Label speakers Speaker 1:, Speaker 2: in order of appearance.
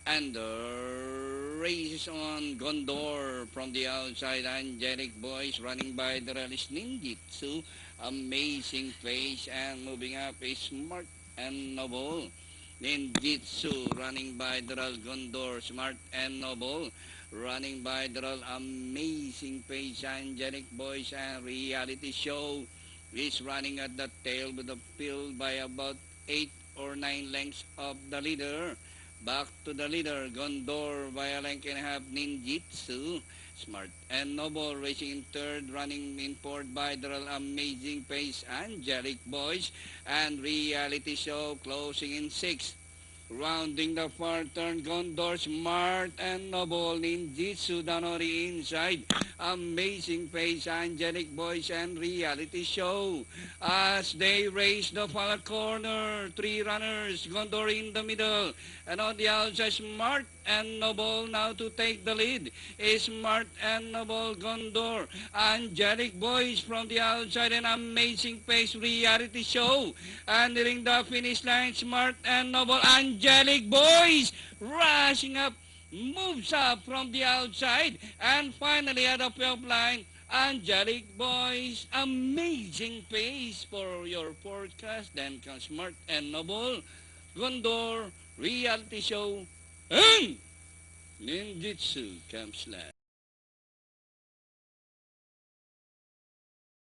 Speaker 1: And the race is on. Gondor from the outside. Angelic Boys running by the rallies. Ninjitsu. Amazing pace. And moving up is Smart and Noble. Ninjitsu running by the Ral. Gondor. Smart and Noble running by the Ral. Amazing pace. Angelic Boys and Reality Show is running at the tail with the field by about 8 or 9 lengths of the leader. Back to the leader, Gondor by a length and a half, Ninjitsu. Smart and Noble racing in third, running in fourth by the Amazing Pace, Angelic Boys, and Reality Show closing in sixth. Rounding the far turn, Gondor, Smart and Noble, Ninjitsu down on the inside. Amazing Pace, Angelic Boys, and Reality Show. As they race the far corner, three runners, Gondor in the middle. And on the outside, Smart and Noble now to take the lead. Is Smart and Noble, Gondor. Angelic Boys from the outside, and Amazing Pace, Reality Show. And nearing the finish line, Smart and Noble, Angelic Boys rushing up, moves up from the outside, and finally at the field line, Angelic Boys. Amazing Pace for your forecast. Then comes Smart and Noble, Gondor, Reality Show, and Ninjitsu comes last.